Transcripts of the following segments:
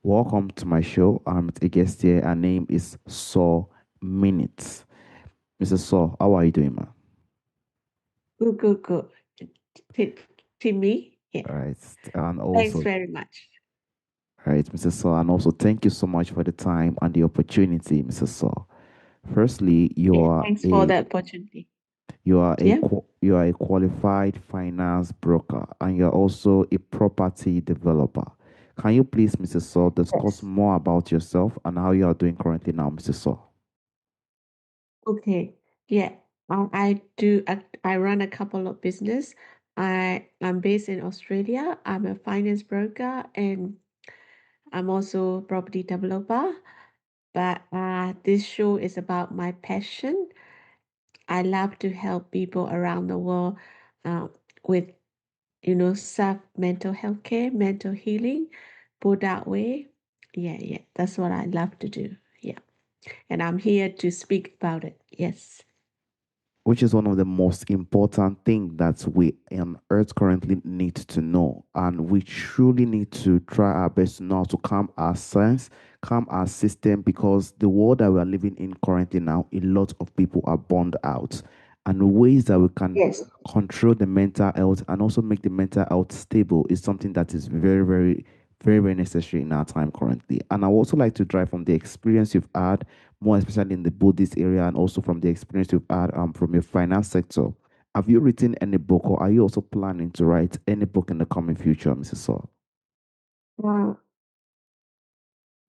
Welcome to my show. I'm with a guest here. Her name is Saw Myint. Mrs. Saw, how are you doing, ma? Good, good, good. To, to me, yeah. All right. And Thanks also, very much. all right, Mrs. Saw, and also thank you so much for the time and the opportunity, Mrs. Saw. Firstly, Yeah, thanks for the opportunity. Yeah. you are a qualified finance broker and you're also a property developer. Can you please, Mrs. Saw, discuss Yes. more about yourself and how you are doing currently now, Mrs. Saw? Okay. Yeah. I run a couple of business. I'm based in Australia. I'm a finance broker and I'm also a property developer. But this show is about my passion. I love to help people around the world uh, with self mental health care, mental healing, Buddha way. Yeah, yeah, that's what I love to do. Yeah, and I'm here to speak about it. Yes, Which is one of the most important things that we on earth currently need to know. And we truly need to try our best now to calm our sense, calm our system, because the world that we are living in currently now, a lot of people are burned out. And ways that we can yes, control the mental health and also make the mental health stable is something that is very necessary in our time currently. And I would also like to drive from the experience you've had, more especially in the Buddhist area, and also from the experience you've had from your finance sector. Have you written any book, or are you also planning to write any book in the coming future, Mrs. Saw? uh,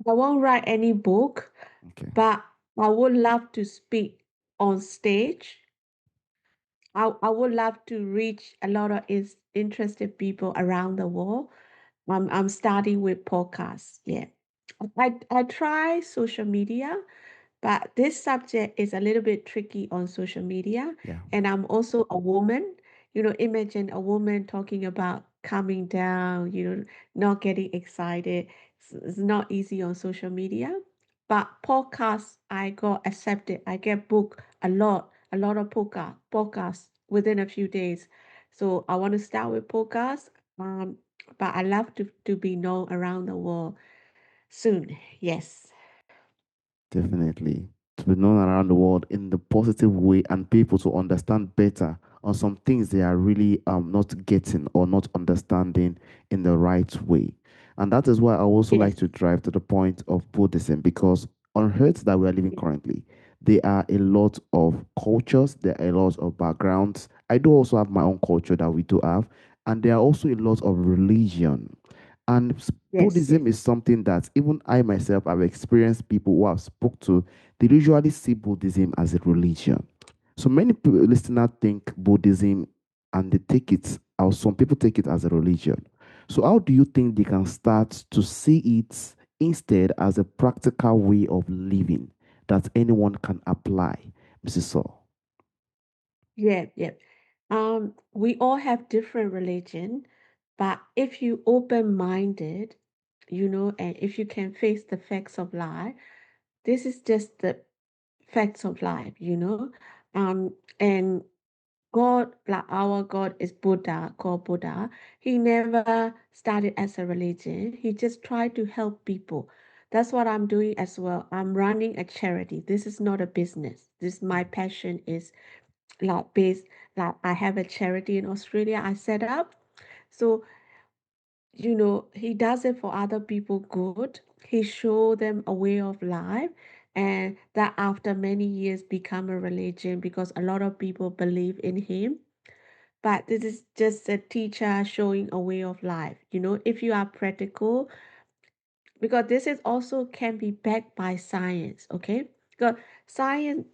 I won't write any book, Okay. but I would love to speak on stage. I would love to reach a lot of interested people around the world. I'm starting with podcasts. Yeah, I try social media. But this subject is a little bit tricky on social media. Yeah. And I'm also a woman. Imagine a woman talking about calming down, not getting excited. It's not easy on social media. But podcasts, I got accepted. I get booked a lot of podcasts within a few days. So I want to start with podcasts. But I love to be known around the world soon. Yes. Definitely. To be known around the world in the positive way and people to understand better on some things they are really not getting or not understanding in the right way. And that is why I also like Yes. to drive to the point of Buddhism, because on earth that we are living currently, there are a lot of cultures, there are a lot of backgrounds. I do also have my own culture that we do have, and there are also a lot of religion. And Yes. Yes. Buddhism is something that even I myself have experienced people who have spoke to, they usually see Buddhism as a religion. So many people, listeners think Buddhism and they take it, or some people take it as a religion. So how do you think they can start to see it instead as a practical way of living that anyone can apply, Mrs. Saul? Yeah, yeah. We all have different religion, but if you open-minded, and if you can face the facts of life, this is just the facts of life. And God, like our God is Buddha, called Buddha. He never started as a religion. He just tried to help people. That's what I'm doing as well. I'm running a charity. This is not a business. This my passion is like based like I have a charity in Australia I set up. So, he does it for other people good. He show them a way of life and that after many years become a religion because a lot of people believe in him. But this is just a teacher showing a way of life. If you are practical, because this is also can be backed by science, okay? Because science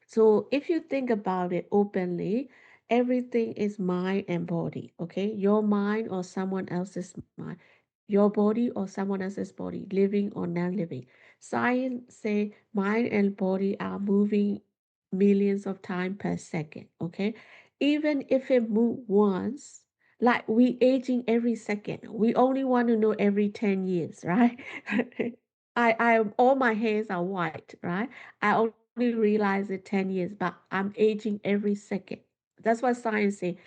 so if you think about it openly, everything is mind and body, okay? Your mind or someone else's mind, your body or someone else's body, living or non-living. Science say mind and body are moving millions of times per second, okay? Even if it move once, like we aging every second, we only want to know every 10 years, right? All my hairs are white, right? I only realize it 10 years, but I'm aging every second. That's what science say.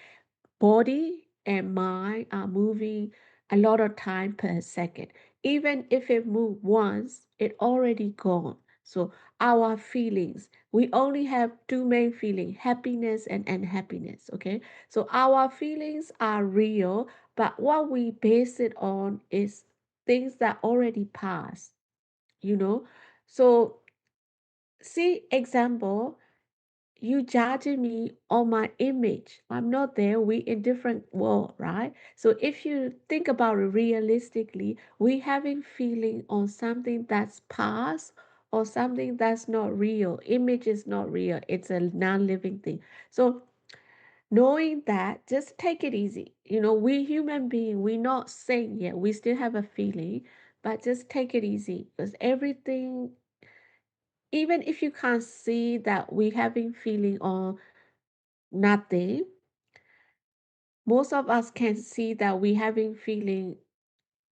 Body and mind are moving a lot of time per second. Even if it moved once, it already gone. So our feelings, we only have two main feelings, happiness and unhappiness. Okay. So our feelings are real, but what we base it on is things that already passed, you know. So see example, you judging me on my image. I'm not there. We in different world, right? So if you think about it realistically, we having feeling on something that's past or something that's not real. Image is not real. It's a non-living thing. So knowing that, just take it easy. We human being, we not saying yet. We still have a feeling, but just take it easy because everything, even if you can't see that we having feeling on nothing, most of us can see that we having feeling,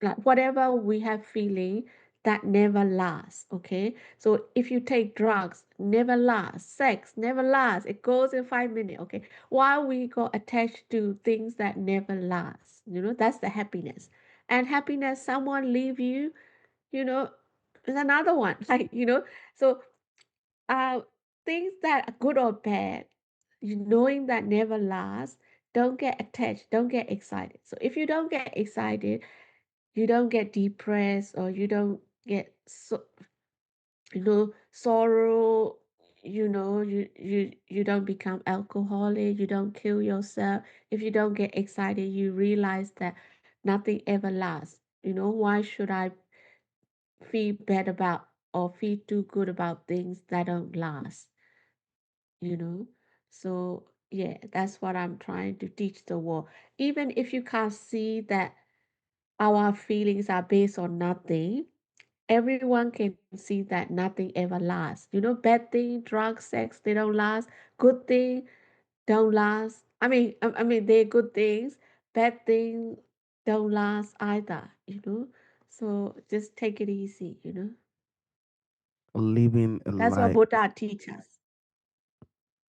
like whatever we have feeling, that never lasts. Okay, so if you take drugs, never lasts. Sex never lasts, it goes in 5 minutes. Okay, why we got attached to things that never last? That's the happiness. And happiness, someone leave you, you know is another one. So uh, things that are good or bad, knowing that never lasts, don't get attached, don't get excited. So if you don't get excited, you don't get depressed, or you don't get sorrow. You don't become alcoholic, you don't kill yourself. If you don't get excited, you realize that nothing ever lasts. Why should I feel bad about or feel too good about things that don't last? you know so yeah, that's what I'm trying to teach the world. Even if you can't see that our feelings are based on nothing, everyone can see that nothing ever lasts. Bad thing, drugs, sex, they don't last. Good thing don't last. I mean they're good things. Bad thing don't last either. So just take it easy. Living a That's what life. Buddha teaches.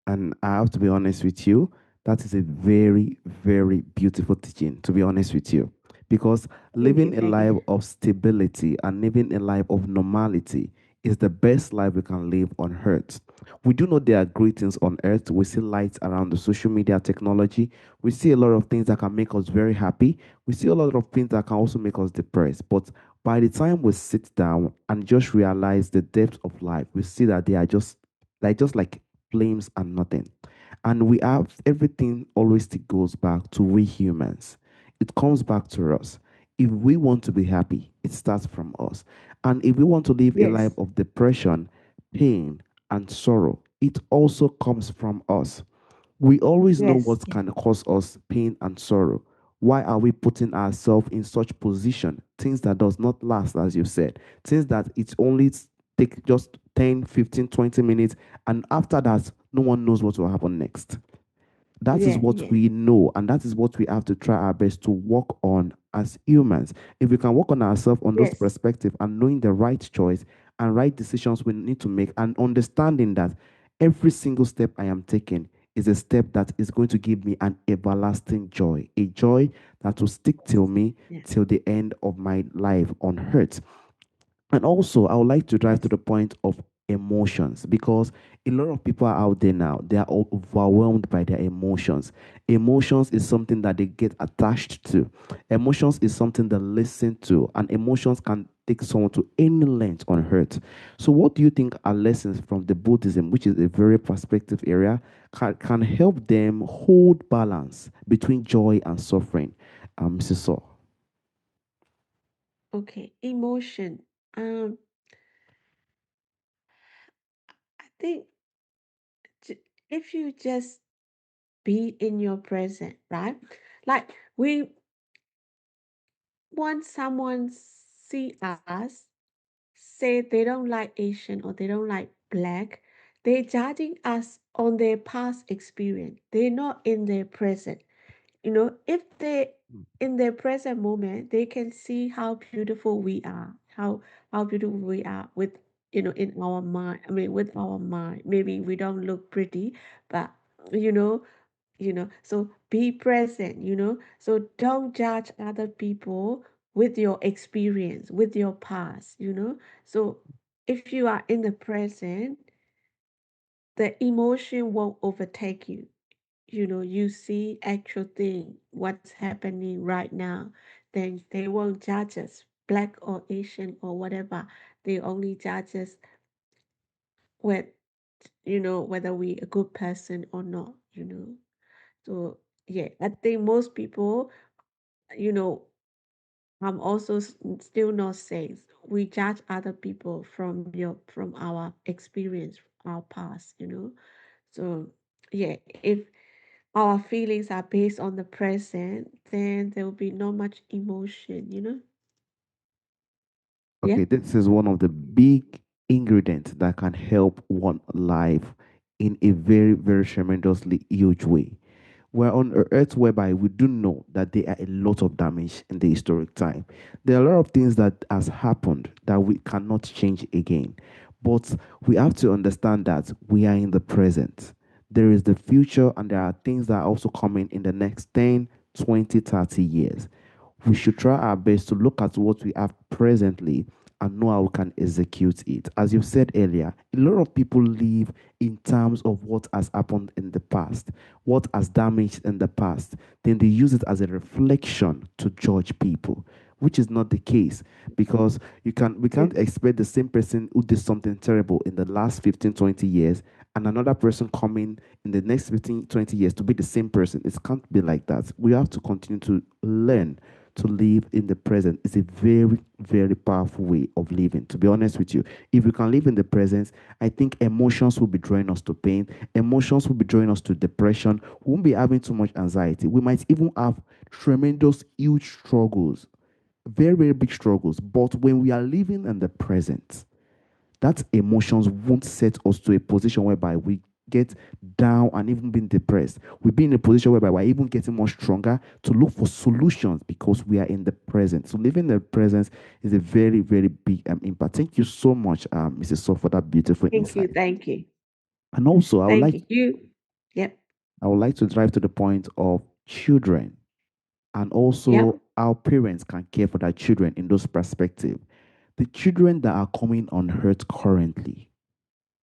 And I have to be honest with you, that is a very, very beautiful teaching, to be honest with you. Because Thank you, living a thank life you. of stability and living a life of normality is the best life we can live on earth. We do know there are great things on earth. We see lights around the social media technology. We see a lot of things that can make us very happy. We see a lot of things that can also make us depressed. But by the time we sit down and just realize the depth of life, we see that they are just like flames and nothing. And we have everything always still goes back to we humans. It comes back to us. If we want to be happy, it starts from us. And if we want to live a life Yes, of depression, pain, and sorrow, it also comes from us. We always know yes, what yes, can cause us pain and sorrow. Why are we putting ourselves in such position? Things that does not last, as you said. Things that it only take just 10, 15, 20 minutes, and after that, no one knows what will happen next. That is yeah, what yeah, we know, and that is what we have to try our best to work on as humans. If we can work on ourselves on those yes, perspectives and knowing the right choice and right decisions we need to make, and understanding that every single step I am taking is a step that is going to give me an everlasting joy, a joy that will stick till me yeah, till the end of my life on earth. And also, I would like to drive to yes, the point of emotions, because a lot of people are out there now, they are overwhelmed by their emotions. Emotions is something that they get attached to. Emotions is something they listen to, and emotions can take someone to any length on earth. So, what do you think are lessons from the Buddhism, which is a very perspective area, can help them hold balance between joy and suffering? Mrs. Saw. okay. Emotion. Um, I think if you just be in your present, right? Like we want someone see us, say they don't like Asian or they don't like black, they're judging us on their past experience. They're not in their present. If they in their present moment, they can see how beautiful we are, how beautiful we are with in our mind. I mean, with our mind. Maybe we don't look pretty, but you know, so be present. So don't judge other people with your experience, with your past, So if you are in the present, the emotion won't overtake you. You see actual thing, what's happening right now. Then they won't judge us, black or Asian or whatever. They only judge us with, whether we a good person or not. So yeah, I think most people, you know, I'm also still not saying we judge other people from our experience, our past. So yeah, if our feelings are based on the present, then there will be not much emotion. Okay, Yep. this is one of the big ingredients that can help one life in a very, very tremendously huge way. We're on a earth whereby we do know that there are a lot of damage in the historic time. There are a lot of things that has happened that we cannot change again. But we have to understand that we are in the present. There is the future, and there are things that are also coming in the next 10, 20, 30 years. We should try our best to look at what we have presently and know how we can execute it. As you said earlier, a lot of people live in terms of what has happened in the past, what has damaged in the past. Then they use it as a reflection to judge people, which is not the case, because we Yeah. can't expect the same person who did something terrible in the last 15, 20 years and another person coming in the next 15, 20 years to be the same person. It can't be like that. We have to continue to learn to live in the present. Is a very, very powerful way of living. To be honest with you, if we can live in the present, I think emotions will be drawing us to pain. Emotions will be drawing us to depression. We won't be having too much anxiety. We might even have tremendous, huge struggles, very, very big struggles. But when we are living in the present, that emotions won't set us to a position whereby we get down and even being depressed. We'll be in a position whereby we're even getting more stronger to look for solutions because we are in the present. So living in the present is a very, very big impact. Thank you so much, Mrs. So, for that beautiful Thank you. insight. Thank you. And also, Thank you. Yep. I would like to drive to the point of children and Yep. also how parents can care for their children in those perspective. The children that are coming on earth currently,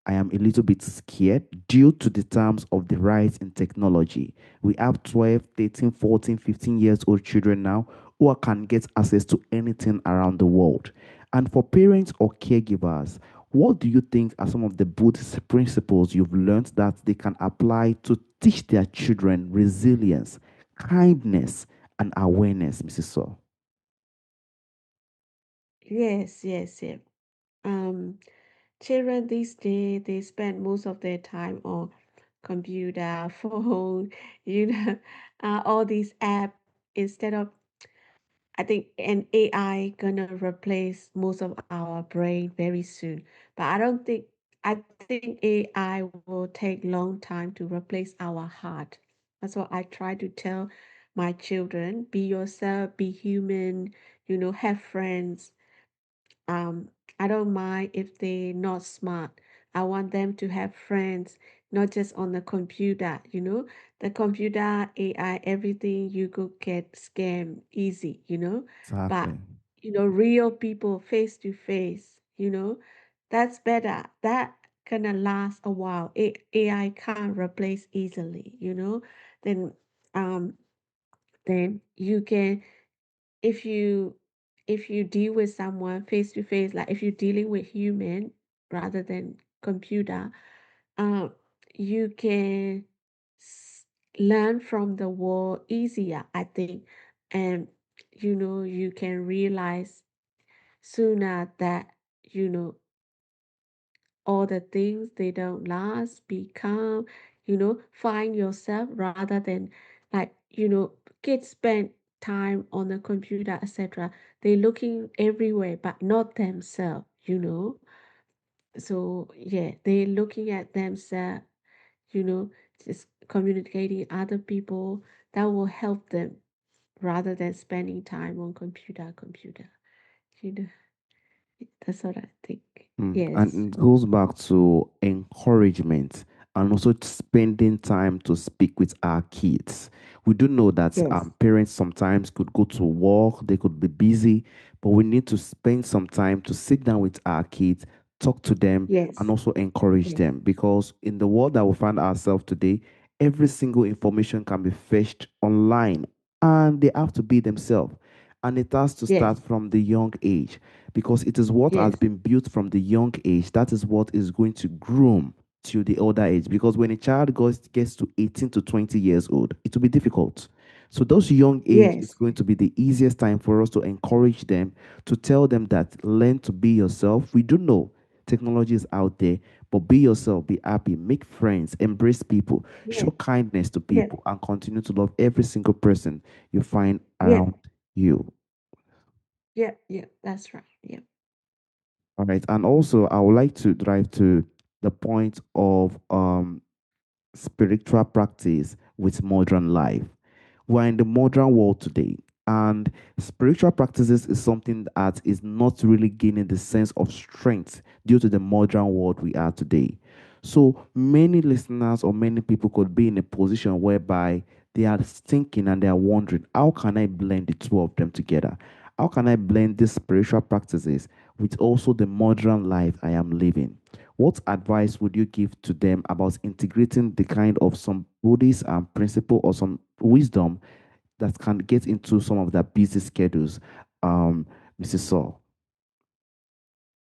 I am a little bit scared due to the terms of the rise in technology. We have 12, 13, 14, 15 years old children now who can get access to anything around the world. And for parents or caregivers, what do you think are some of the Buddhist principles you've learned that they can apply to teach their children resilience, kindness, and awareness, Mrs. Saw? Yes, yes, yes. Um, Children these days they spend most of their time on computer, phone, all these apps instead of I think an AI gonna replace most of our brain very soon. But I think AI will take long time to replace our heart. That's what I try to tell my children. Be yourself, be human, have friends. um, I don't mind if they're not smart. I want them to have friends, not just on the computer. The computer, AI, everything you could get scam easy. But, Exactly. real people face to face, that's better. That gonna last a while. AI can't replace easily. Then, um, then you can if you if you deal with someone face to face, like if you're dealing with human rather than computer, um you can s- learn from the world easier, I think. And you can realize sooner that you know all the things they don't last. Be calm, find yourself rather than like kids spend time on the computer, etc. They looking everywhere but not themselves. So yeah, they looking at themselves, you know just communicating other people that will help them rather than spending time on computer. you know that's what I think. Mm. Yes. And it goes back to encouragement and also spending time to speak with our kids. We do know that Yes. parents sometimes could go to work, they could be busy, but we need to spend some time to sit down with our kids, talk to them, and Yes. also encourage Yes. them. Because in the world that we find ourselves today, every single information can be fetched online, and they have to be themselves. And it has to start Yes. from the young age, because it is what has Yes. been built from the young age that is what is going to groom to the older age. Because when a child gets to 18 to 20 years old, it will be difficult. So those young age is Yes. going to be the easiest time for us to encourage them, to tell them that learn to be yourself. We do know technology is out there, but be yourself, be happy, make friends, embrace people, show Yes. kindness to Yes. people, and continue to love every single person you find Yes. around you. Yeah. Yeah. That's right. Yeah. All right. And also, I would like to drive to the point of spiritual practice with modern life. We're in the modern world today, and spiritual practices is something that is not really gaining the sense of strength due to the modern world we are today. So many listeners or many people could be in a position whereby they are thinking and they are wondering, how can I blend the two of them together? How can I blend these spiritual practices with also the modern life I am living? What advice would you give to them about integrating the kind of some Buddhist principle or some wisdom that can get into some of their busy schedules, Mrs. Saul?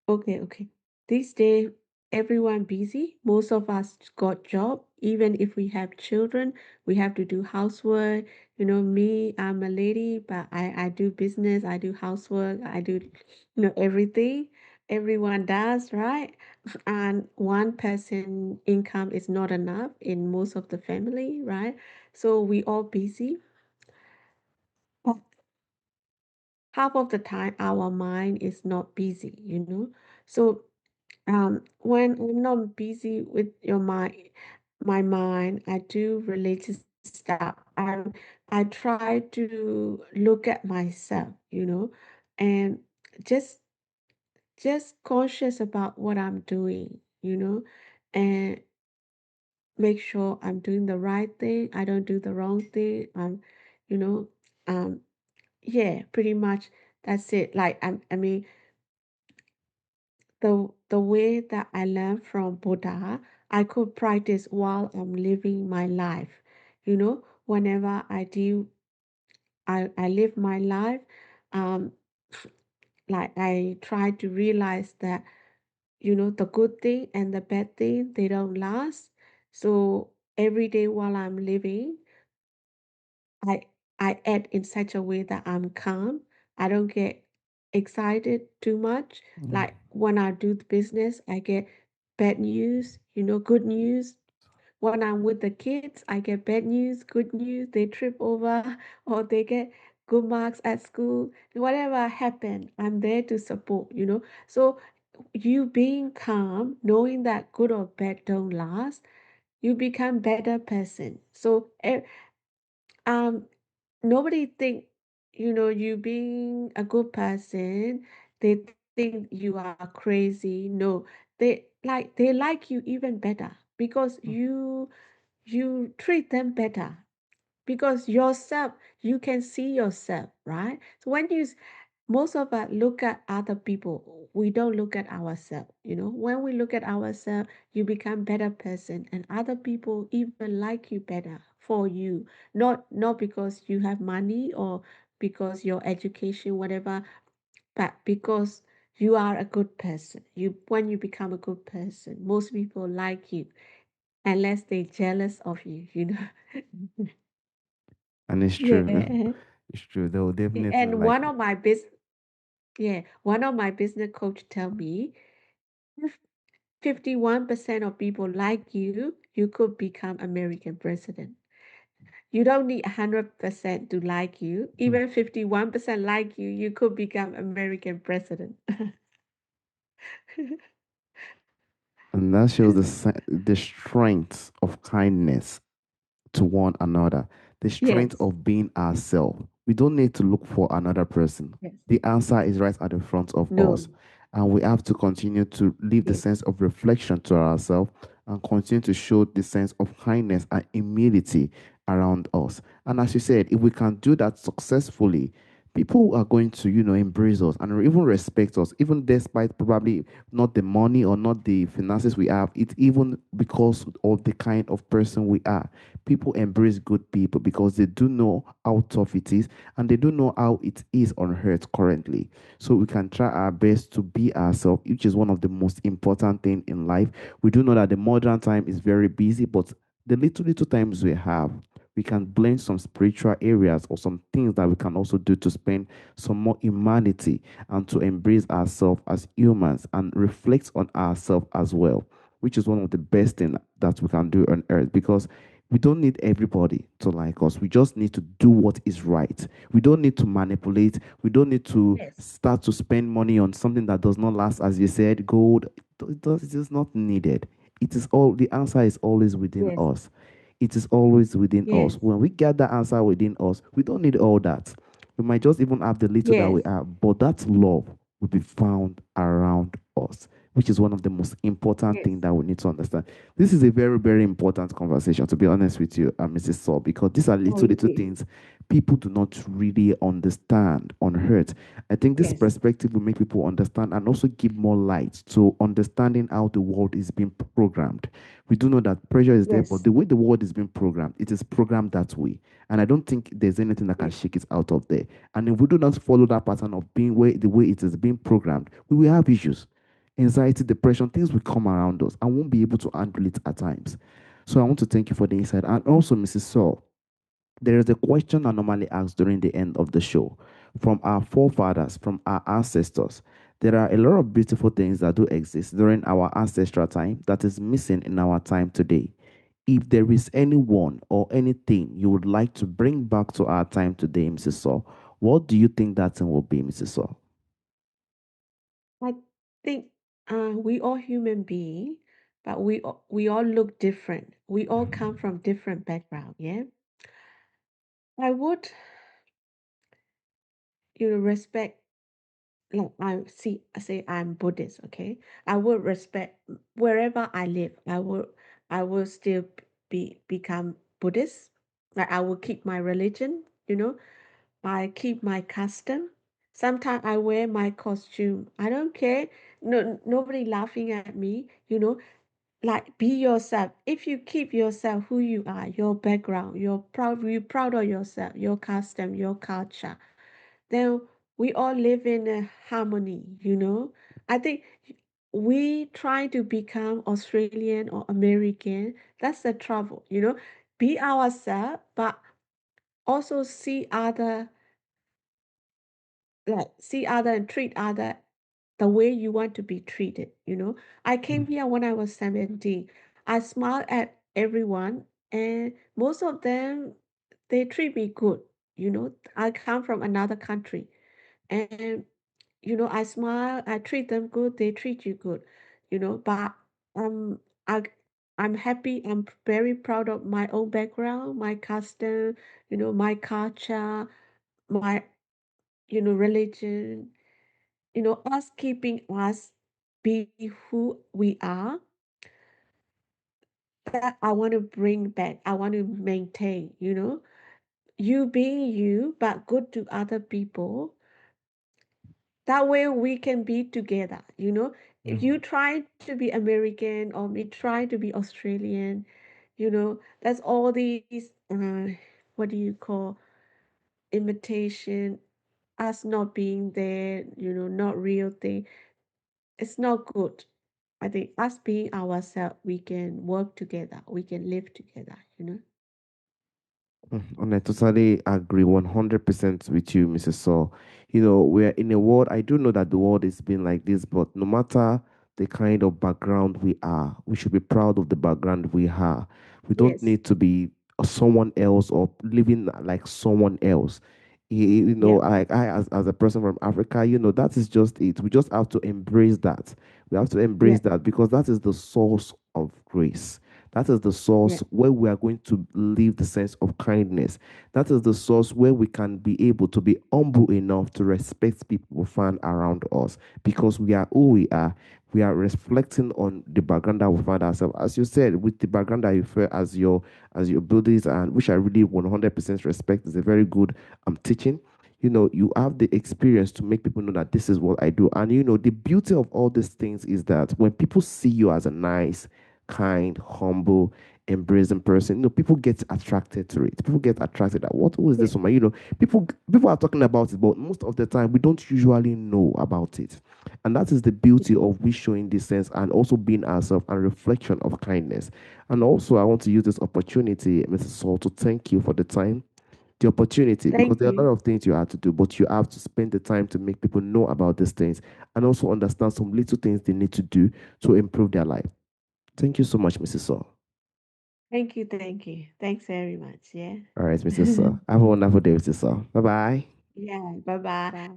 Okay, okay. These days, everyone busy. Most of us got job. Even if we have children, we have to do housework. Me, I'm a lady, but I do business, I do housework, I do, everything. Everyone does, right? And one person income is not enough in most of the family, right? So we all busy. But half of the time, our mind is not busy. So when I'm not busy with my mind, I do religious stuff. I try to look at myself, and just just conscious about what I'm doing, and make sure I'm doing the right thing. I don't do the wrong thing. You know, um, yeah, pretty much that's it. Like I mean, the way that I learned from Buddha, I could practice while I'm living my life. Whenever I live my life, um, like I try to realize that, the good thing and the bad thing, they don't last. So every day while I'm living, I I act in such a way that I'm calm. I don't get excited too much. Mm. Like when I do the business, I get bad news, good news. When I'm with the kids, I get bad news, good news. They trip over or they get good marks at school. Whatever happen, I'm there to support. So you being calm, knowing that good or bad don't last, you become better person. So um nobody think you being a good person, they think you are crazy. No, they like you even better because you treat them better, because yourself, you can see yourself, right? So most of us look at other people, we don't look at ourselves. When we look at ourselves, you become better person, and other people even like you better for you, not because you have money or because your education, whatever, but because you are a good person. When you become a good person, most people like you unless they jealous of you. And it's true. Yeah. It's true. They will definitely And like one it. of my business, yeah, one of my business coach tell me, if 51% of people like you could become American president. You don't need 100% to like you. Mm. Even 51% like you could become American president. And that shows the strength of kindness to one another, the strength Yes. of being ourselves. We don't need to look for another person. Yes. The answer is right at the front of us. No. And we have to continue to leave the Yes. sense of reflection to ourselves and continue to show the sense of kindness and humility around us. And as you said, if we can do that successfully, people are going to, embrace us and even respect us, even despite probably not the money or not the finances we have. It's even because of the kind of person we are. People embrace good people because they do know how tough it is and they do know how it is on earth currently. So we can try our best to be ourselves, which is one of the most important thing in life. We do know that the modern time is very busy, but the little times we have, we can blend some spiritual areas or some things that we can also do to spend some more humanity and to embrace ourselves as humans and reflect on ourselves as well, which is one of the best things that we can do on earth because we don't need everybody to like us. We just need to do what is right. We don't need to manipulate. We don't need to Yes. start to spend money on something that does not last. As you said, gold, it is not needed. It is all, the answer is always within Yes. us. It is always within us. Yes. When we get the answer within us, we don't need all that. We might just even have the little that we Yes. have, but that love will be found around us, which is one of the most important Yes. things that we need to understand. This is a very, very important conversation, to be honest with you, Mrs. Saul, because these are Oh, little indeed. things people do not really understand on earth. I think this Yes. perspective will make people understand and also give more light to understanding how the world is being programmed. We do know that pressure is there, but Yes. the way the world is being programmed, it is programmed that way. And I don't think there's anything that can Yes. shake it out of there. And if we do not follow that pattern of being the way it is being programmed, we will have issues. Anxiety, depression, things will come around us and won't be able to handle it at times. So I want to thank you for the insight. And also, Mrs. Saul, there is a question I normally ask during the end of the show from our forefathers, from our ancestors. There are a lot of beautiful things that do exist during our ancestral time that is missing in our time today. If there is anyone or anything you would like to bring back to our time today, Mrs. Saw, what do you think that thing will be, Mrs. Saw? I think we all human being, but we all look different. We all come from different background. Yeah. I would, respect. Like I say I'm Buddhist. Okay. I would respect wherever I live. I will still become Buddhist. Like I will keep my religion. I keep my custom. Sometimes I wear my costume. I don't care. No, nobody laughing at me. Like be yourself. If you keep yourself who you are, your background, you're proud of yourself, your custom, your culture, then we all live in a harmony. I think we try to become Australian or American. That's the trouble. Be ourselves, but also see other and treat other the way you want to be treated. I came here when I was 17. I smiled at everyone, and most of them, they treat me good. I come from another country, and I smile, I treat them good, they treat you good. But um I I'm happy, I'm very proud of my own background, my custom, my culture, my religion, us keeping us be who we are. That I want to bring back, I want to maintain. You being you, but good to other people. That way we can be together. If you try to be American or me try to be Australian, that's all these, what do you call, imitation, us not being there, not real thing. It's not good. I think us being ourselves, we can work together, we can live together. And I totally agree 100% with you, Mrs. Saw. We're in a world, I do know that the world is being like this, but no matter the kind of background we are, we should be proud of the background we are. We don't Yes. need to be someone else or living like someone else. Yep. Like I, as a person from Africa, that is just it. We just have to embrace that. We have to embrace Yep. that because that is the source of grace. That is the Yeah. source where we are going to live the sense of kindness. That is the source where we can be able to be humble enough to respect people we find around us because we are who we are. We are reflecting on the background that we find ourselves. As you said, with the background that you feel as your Buddhist, and which I really 100% respect, is a very good teaching. You have the experience to make people know that this is what I do. And the beauty of all these things is that when people see you as a nice, kind, humble, embracing person, people get attracted to it. People get attracted at what who is Yeah. this woman? People are talking about it, but most of the time we don't usually know about it. And that is the beauty of we showing this sense and also being ourselves and reflection of kindness. And also I want to use this opportunity, Mrs. Saul, to thank you for the opportunity, because Thank there are a you. lot of things you have to do, but you have to spend the time to make people know about these things and also understand some little things they need to do to improve their life. Thank you so much, Mrs. Saul. Thank you. Thank you. Thanks very much. Yeah. All right, Mrs. Saul. Have a wonderful day, Mrs. Saul. Bye bye. Yeah. Bye bye.